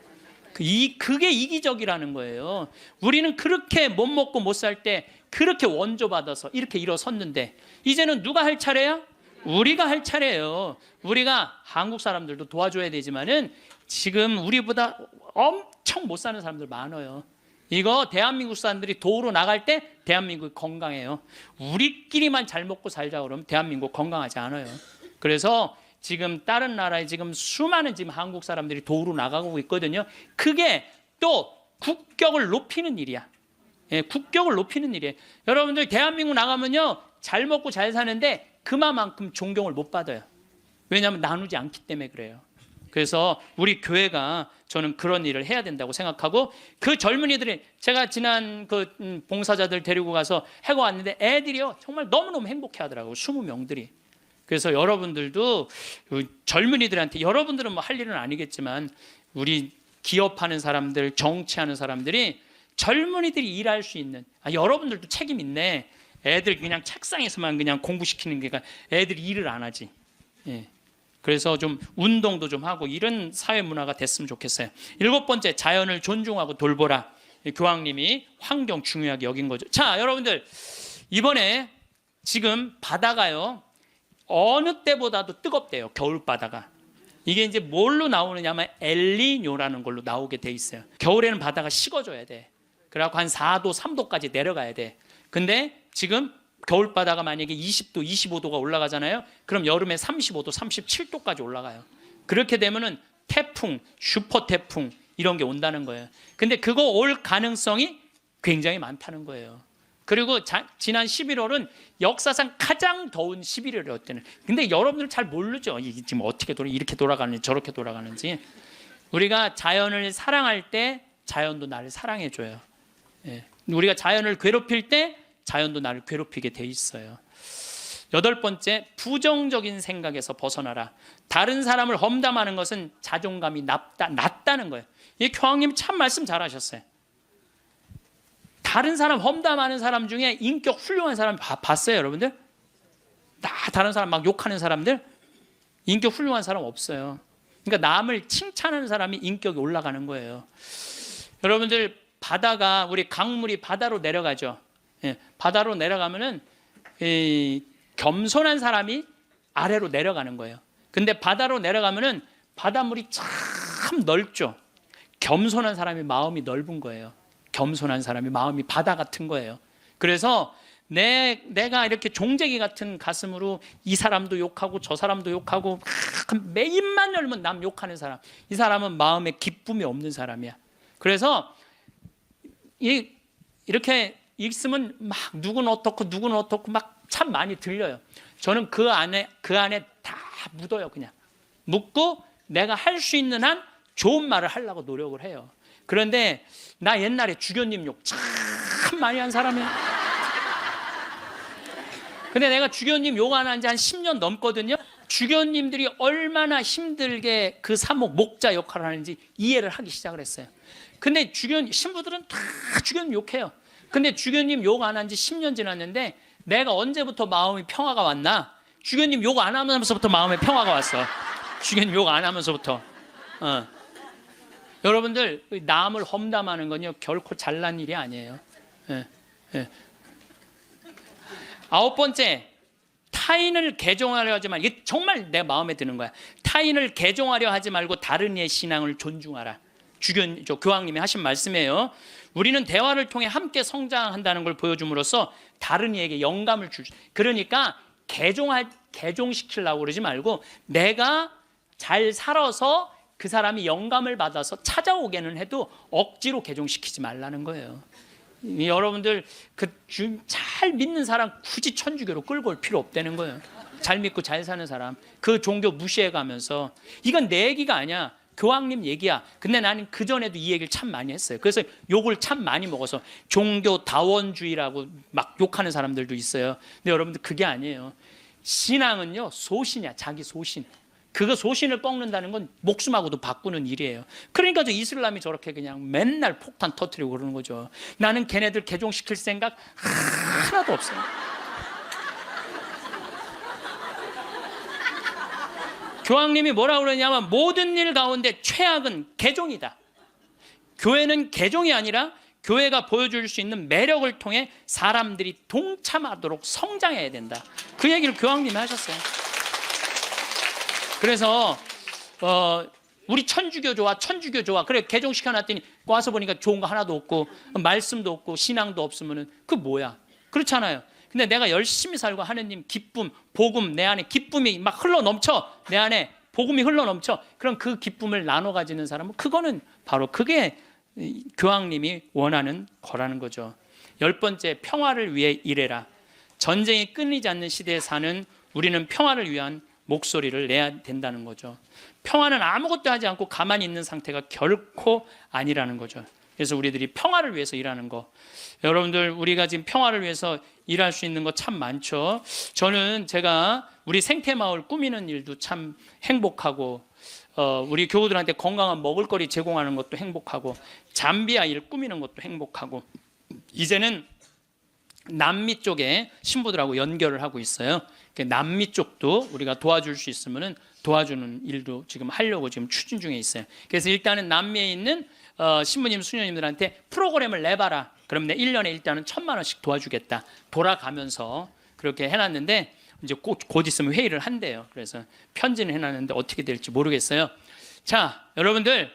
그게 이기적이라는 거예요. 우리는 그렇게 못 먹고 못 살 때 그렇게 원조받아서 이렇게 일어섰는데 이제는 누가 할 차례야? 우리가 할 차례예요. 우리가 한국 사람들도 도와줘야 되지만은 지금 우리보다 엄청 못 사는 사람들 많아요. 이거 대한민국 사람들이 도로 나갈 때 대한민국이 건강해요. 우리끼리만 잘 먹고 살자 그러면 대한민국 건강하지 않아요. 그래서 지금 다른 나라에 지금 수많은 지금 한국 사람들이 도로 나가고 있거든요. 그게 또 국격을 높이는 일이야. 예, 국격을 높이는 일이에요. 여러분들 대한민국 나가면요 잘 먹고 잘 사는데 그만큼 존경을 못 받아요. 왜냐하면 나누지 않기 때문에 그래요. 그래서 우리 교회가 저는 그런 일을 해야 된다고 생각하고 그 젊은이들이 제가 지난 그 봉사자들 데리고 가서 해고 왔는데 애들이요 정말 너무너무 행복해 하더라고요. 20명들이. 그래서 여러분들도 젊은이들한테 여러분들은 뭐 할 일은 아니겠지만 우리 기업하는 사람들, 정치하는 사람들이 젊은이들이 일할 수 있는 여러분들도 책임 있네. 애들 그냥 책상에서만 그냥 공부시키는 게 애들이 일을 안 하지. 예. 그래서 좀 운동도 좀 하고 이런 사회 문화가 됐으면 좋겠어요. 7번째, 자연을 존중하고 돌보라. 교황님이 환경 중요하게 여긴 거죠. 자, 여러분들 이번에 지금 바다가요 어느 때보다도 뜨겁대요. 겨울 바다가. 이게 이제 뭘로 나오느냐면 엘니뇨라는 걸로 나오게 돼 있어요. 겨울에는 바다가 식어져야 돼. 그래갖고 한 4도, 3도까지 내려가야 돼. 근데 지금 겨울바다가 만약에 20도, 25도가 올라가잖아요. 그럼 여름에 35도, 37도까지 올라가요. 그렇게 되면은 태풍, 슈퍼 태풍 이런 게 온다는 거예요. 근데 그거 올 가능성이 굉장히 많다는 거예요. 그리고 지난 11월은 역사상 가장 더운 11월이었대요. 근데 여러분들 잘 모르죠. 이게 지금 어떻게 이렇게 돌아가는지 저렇게 돌아가는지. 우리가 자연을 사랑할 때 자연도 나를 사랑해줘요. 예. 우리가 자연을 괴롭힐 때 자연도 나를 괴롭히게 돼 있어요. 8번째, 부정적인 생각에서 벗어나라. 다른 사람을 험담하는 것은 자존감이 낮다는 거예요. 이 교황님이 참 말씀 잘하셨어요. 다른 사람 험담하는 사람 중에 인격 훌륭한 사람 봤어요, 여러분들? 다른 사람 막 욕하는 사람들 인격 훌륭한 사람 없어요. 그러니까 남을 칭찬하는 사람이 인격이 올라가는 거예요. 여러분들 바다가 우리 강물이 바다로 내려가죠. 예, 바다로 내려가면은 겸손한 사람이 아래로 내려가는 거예요. 근데 바다로 내려가면은 바닷물이 참 넓죠. 겸손한 사람이 마음이 넓은 거예요. 겸손한 사람이 마음이 바다 같은 거예요. 그래서 내가 이렇게 종재기 같은 가슴으로 이 사람도 욕하고 저 사람도 욕하고 매 입만 열면 남 욕하는 사람, 이 사람은 마음에 기쁨이 없는 사람이야. 그래서 이렇게 있으면 막 누구는 어떻고 막 참 많이 들려요. 저는 그 안에 다 묻어요. 그냥 묻고 내가 할 수 있는 한 좋은 말을 하려고 노력을 해요. 그런데 나 옛날에 주교님 욕 참 많이 한 사람이야. 근데 내가 주교님 욕 안 한 지 한 10년 넘거든요. 주교님들이 얼마나 힘들게 그 사목 목자 역할을 하는지 이해를 하기 시작을 했어요. 근데 신부들은 다 주교님 욕해요. 근데 주교님 욕 안 한 지 10년 지났는데 내가 언제부터 마음이 평화가 왔나? 주교님 욕 안 하면서부터 마음에 평화가 왔어. 주교님 욕 안 하면서부터. 여러분들 남을 험담하는 건요 결코 잘난 일이 아니에요. 9번째, 타인을 개종하려 하지 말고, 이게 정말 내 마음에 드는 거야. 타인을 개종하려 하지 말고 다른 이의 신앙을 존중하라. 교황님이 하신 말씀이에요. 우리는 대화를 통해 함께 성장한다는 걸 보여줌으로써 다른 이에게 영감을 그러니까 개종시키려고 그러지 말고 내가 잘 살아서 그 사람이 영감을 받아서 찾아오게는 해도 억지로 개종시키지 말라는 거예요. 여러분들 잘 믿는 사람 굳이 천주교로 끌고 올 필요 없다는 거예요. 잘 믿고 잘 사는 사람 그 종교 무시해가면서 이건 내 얘기가 아니야. 교황님 얘기야. 근데 나는 그전에도 이 얘기를 참 많이 했어요. 그래서 욕을 참 많이 먹어서 종교 다원주의라고 막 욕하는 사람들도 있어요. 근데 여러분들 그게 아니에요. 신앙은요 소신이야. 자기 소신. 그거 소신을 꺾는다는 건 목숨하고도 바꾸는 일이에요. 그러니까 저 이슬람이 저렇게 그냥 맨날 폭탄 터뜨리고 그러는 거죠. 나는 걔네들 개종시킬 생각 하나도 없어요. 교황님이 뭐라고 그러냐면 모든 일 가운데 최악은 개종이다. 교회는 개종이 아니라 교회가 보여줄 수 있는 매력을 통해 사람들이 동참하도록 성장해야 된다. 그 얘기를 교황님이 하셨어요. 그래서 우리 천주교 좋아 그래 개종시켜놨더니 와서 보니까 좋은 거 하나도 없고 말씀도 없고 신앙도 없으면 그 뭐야. 그렇잖아요. 근데 내가 열심히 살고 하느님 기쁨 복음 내 안에 기쁨이 막 흘러넘쳐 내 안에 복음이 흘러넘쳐 그럼 그 기쁨을 나눠 가지는 사람은 그거는 바로 그게 교황님이 원하는 거라는 거죠. 10번째 평화를 위해 일해라. 전쟁이 끊이지 않는 시대에 사는 우리는 평화를 위한 목소리를 내야 된다는 거죠. 평화는 아무것도 하지 않고 가만히 있는 상태가 결코 아니라는 거죠. 그래서 우리들이 평화를 위해서 일하는 거. 여러분들 우리가 지금 평화를 위해서 일할 수 있는 거 참 많죠. 저는 제가 우리 생태마을 꾸미는 일도 참 행복하고 우리 교우들한테 건강한 먹을거리 제공하는 것도 행복하고 잠비아 일 꾸미는 것도 행복하고 이제는 남미 쪽에 신부들하고 연결을 하고 있어요. 남미 쪽도 우리가 도와줄 수 있으면 도와주는 일도 지금 하려고 지금 추진 중에 있어요. 그래서 일단은 남미에 있는 신부님, 수녀님들한테 프로그램을 내봐라. 그럼 내 1년에 일단은 1,000만 원씩 도와주겠다. 돌아가면서 그렇게 해놨는데 이제 곧 있으면 회의를 한대요. 그래서 편지는 해놨는데 어떻게 될지 모르겠어요. 자, 여러분들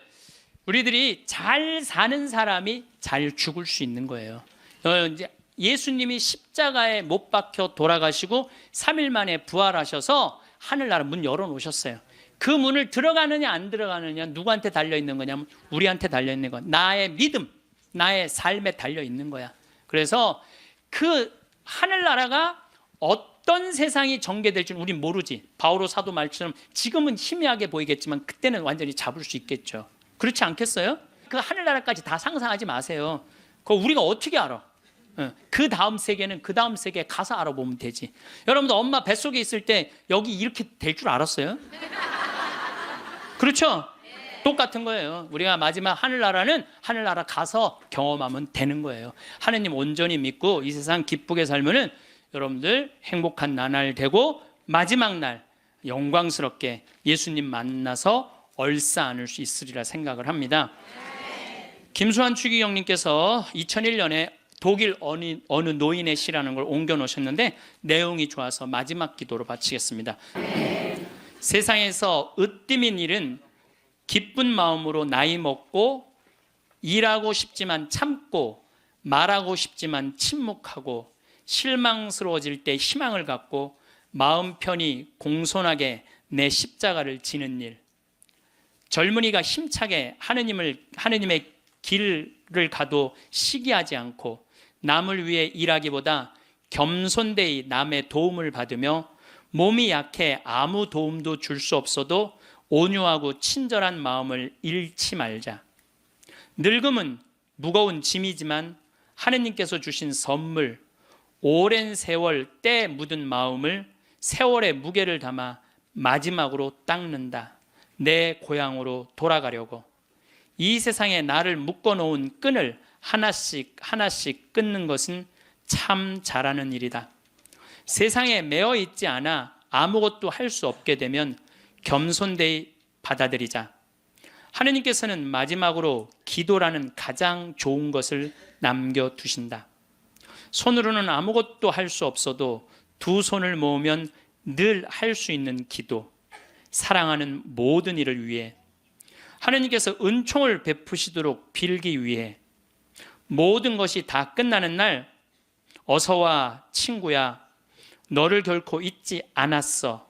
우리들이 잘 사는 사람이 잘 죽을 수 있는 거예요. 이제 예수님이 십자가에 못 박혀 돌아가시고 3일 만에 부활하셔서 하늘나라 문 열어놓으셨어요. 그 문을 들어가느냐 안 들어가느냐 누구한테 달려있는 거냐면 우리한테 달려있는 거야. 나의 믿음, 나의 삶에 달려있는 거야. 그래서 그 하늘나라가 어떤 세상이 전개될지는 우린 모르지. 바오로 사도 말처럼 지금은 희미하게 보이겠지만 그때는 완전히 잡을 수 있겠죠. 그렇지 않겠어요? 그 하늘나라까지 다 상상하지 마세요. 그거 우리가 어떻게 알아? 그 다음 세계는 그 다음 세계에 가서 알아보면 되지. 여러분들 엄마 뱃속에 있을 때 여기 이렇게 될 줄 알았어요? 그렇죠? 똑같은 거예요. 우리가 마지막 하늘나라는 하늘나라 가서 경험하면 되는 거예요. 하느님 온전히 믿고 이 세상 기쁘게 살면은 여러분들 행복한 나날 되고 마지막 날 영광스럽게 예수님 만나서 얼싸 안을 수 있으리라 생각을 합니다. 김수환 추기경님께서 2001년에 독일 어느 노인의 시라는 걸 옮겨 놓으셨는데 내용이 좋아서 마지막 기도로 바치겠습니다. 세상에서 으뜸인 일은 기쁜 마음으로 나이 먹고 일하고 싶지만 참고 말하고 싶지만 침묵하고 실망스러워질 때 희망을 갖고 마음 편히 공손하게 내 십자가를 지는 일. 젊은이가 힘차게 하느님의 길을 가도 시기하지 않고 남을 위해 일하기보다 겸손되이 남의 도움을 받으며 몸이 약해 아무 도움도 줄 수 없어도 온유하고 친절한 마음을 잃지 말자. 늙음은 무거운 짐이지만 하느님께서 주신 선물, 오랜 세월 때 묻은 마음을 세월의 무게를 담아 마지막으로 닦는다. 내 고향으로 돌아가려고. 이 세상에 나를 묶어놓은 끈을 하나씩 하나씩 끊는 것은 참 잘하는 일이다. 세상에 매어 있지 않아 아무것도 할 수 없게 되면 겸손되이 받아들이자. 하느님께서는 마지막으로 기도라는 가장 좋은 것을 남겨두신다. 손으로는 아무것도 할 수 없어도 두 손을 모으면 늘 할 수 있는 기도. 사랑하는 모든 일을 위해. 하느님께서 은총을 베푸시도록 빌기 위해 모든 것이 다 끝나는 날 어서와 친구야, 너를 결코 잊지 않았어.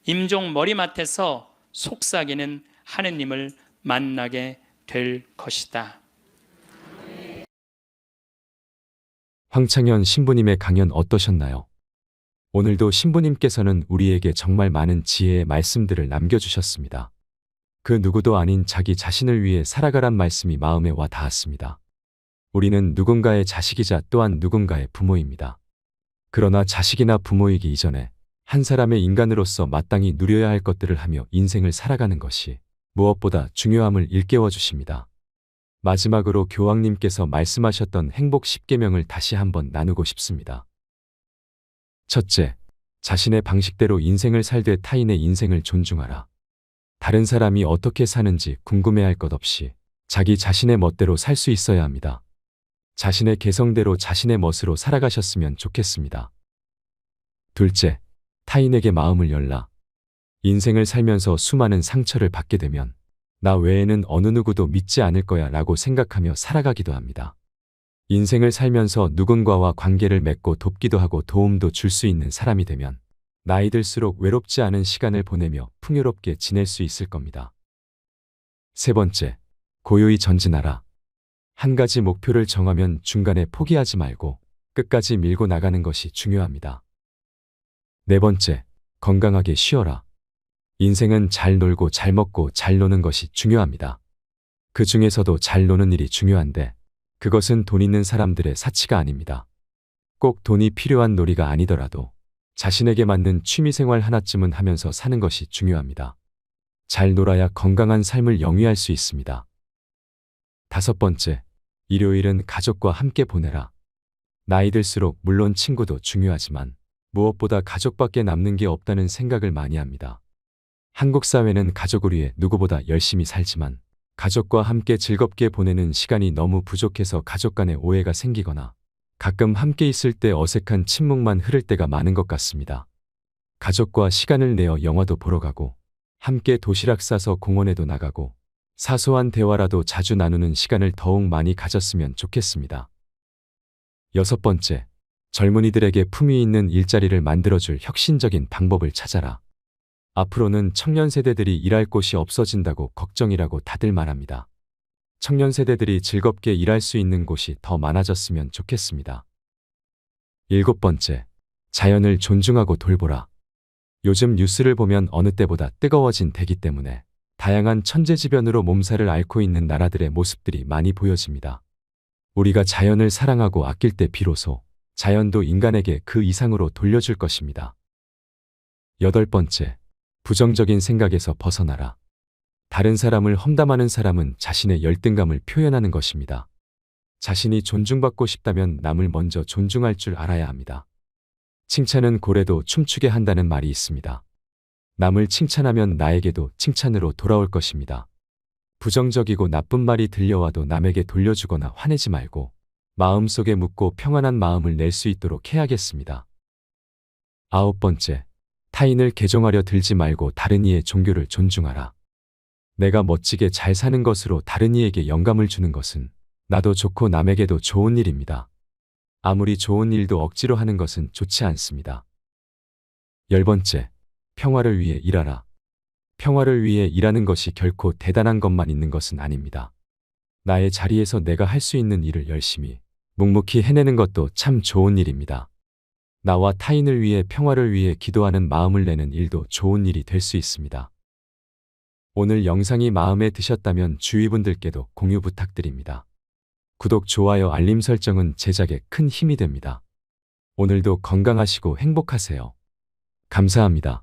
임종 머리맡에서 속삭이는 하느님을 만나게 될 것이다. 황창현 신부님의 강연 어떠셨나요? 오늘도 신부님께서는 우리에게 정말 많은 지혜의 말씀들을 남겨주셨습니다. 그 누구도 아닌 자기 자신을 위해 살아가란 말씀이 마음에 와 닿았습니다. 우리는 누군가의 자식이자 또한 누군가의 부모입니다. 그러나 자식이나 부모이기 이전에 한 사람의 인간으로서 마땅히 누려야 할 것들을 하며 인생을 살아가는 것이 무엇보다 중요함을 일깨워 주십니다. 마지막으로 교황님께서 말씀하셨던 행복 10계명을 다시 한번 나누고 싶습니다. 첫째, 자신의 방식대로 인생을 살되 타인의 인생을 존중하라. 다른 사람이 어떻게 사는지 궁금해할 것 없이 자기 자신의 멋대로 살 수 있어야 합니다. 자신의 개성대로 자신의 멋으로 살아가셨으면 좋겠습니다. 둘째, 타인에게 마음을 열라. 인생을 살면서 수많은 상처를 받게 되면 나 외에는 어느 누구도 믿지 않을 거야 라고 생각하며 살아가기도 합니다. 인생을 살면서 누군가와 관계를 맺고 돕기도 하고 도움도 줄 수 있는 사람이 되면 나이 들수록 외롭지 않은 시간을 보내며 풍요롭게 지낼 수 있을 겁니다. 세 번째, 고요히 전진하라. 한 가지 목표를 정하면 중간에 포기하지 말고 끝까지 밀고 나가는 것이 중요합니다. 네 번째, 건강하게 쉬어라. 인생은 잘 놀고 잘 먹고 잘 노는 것이 중요합니다. 그 중에서도 잘 노는 일이 중요한데 그것은 돈 있는 사람들의 사치가 아닙니다. 꼭 돈이 필요한 놀이가 아니더라도 자신에게 맞는 취미생활 하나쯤은 하면서 사는 것이 중요합니다. 잘 놀아야 건강한 삶을 영위할 수 있습니다. 다섯 번째, 일요일은 가족과 함께 보내라. 나이 들수록 물론 친구도 중요하지만 무엇보다 가족밖에 남는 게 없다는 생각을 많이 합니다. 한국 사회는 가족을 위해 누구보다 열심히 살지만 가족과 함께 즐겁게 보내는 시간이 너무 부족해서 가족 간의 오해가 생기거나 가끔 함께 있을 때 어색한 침묵만 흐를 때가 많은 것 같습니다. 가족과 시간을 내어 영화도 보러 가고 함께 도시락 싸서 공원에도 나가고 사소한 대화라도 자주 나누는 시간을 더욱 많이 가졌으면 좋겠습니다. 여섯 번째, 젊은이들에게 품위 있는 일자리를 만들어줄 혁신적인 방법을 찾아라. 앞으로는 청년 세대들이 일할 곳이 없어진다고 걱정이라고 다들 말합니다. 청년 세대들이 즐겁게 일할 수 있는 곳이 더 많아졌으면 좋겠습니다. 일곱 번째, 자연을 존중하고 돌보라. 요즘 뉴스를 보면 어느 때보다 뜨거워진 대기 때문에 다양한 천재지변으로 몸살을 앓고 있는 나라들의 모습들이 많이 보여집니다. 우리가 자연을 사랑하고 아낄 때 비로소 자연도 인간에게 그 이상으로 돌려줄 것입니다. 여덟 번째, 부정적인 생각에서 벗어나라. 다른 사람을 험담하는 사람은 자신의 열등감을 표현하는 것입니다. 자신이 존중받고 싶다면 남을 먼저 존중할 줄 알아야 합니다. 칭찬은 고래도 춤추게 한다는 말이 있습니다. 남을 칭찬하면 나에게도 칭찬으로 돌아올 것입니다. 부정적이고 나쁜 말이 들려와도 남에게 돌려주거나 화내지 말고 마음속에 묻고 평안한 마음을 낼 수 있도록 해야겠습니다. 아홉 번째, 타인을 개종하려 들지 말고 다른 이의 종교를 존중하라. 내가 멋지게 잘 사는 것으로 다른 이에게 영감을 주는 것은 나도 좋고 남에게도 좋은 일입니다. 아무리 좋은 일도 억지로 하는 것은 좋지 않습니다. 열 번째, 평화를 위해 일하라. 평화를 위해 일하는 것이 결코 대단한 것만 있는 것은 아닙니다. 나의 자리에서 내가 할 수 있는 일을 열심히 묵묵히 해내는 것도 참 좋은 일입니다. 나와 타인을 위해 평화를 위해 기도하는 마음을 내는 일도 좋은 일이 될 수 있습니다. 오늘 영상이 마음에 드셨다면 주위 분들께도 공유 부탁드립니다. 구독, 좋아요, 알림 설정은 제작에 큰 힘이 됩니다. 오늘도 건강하시고 행복하세요. 감사합니다.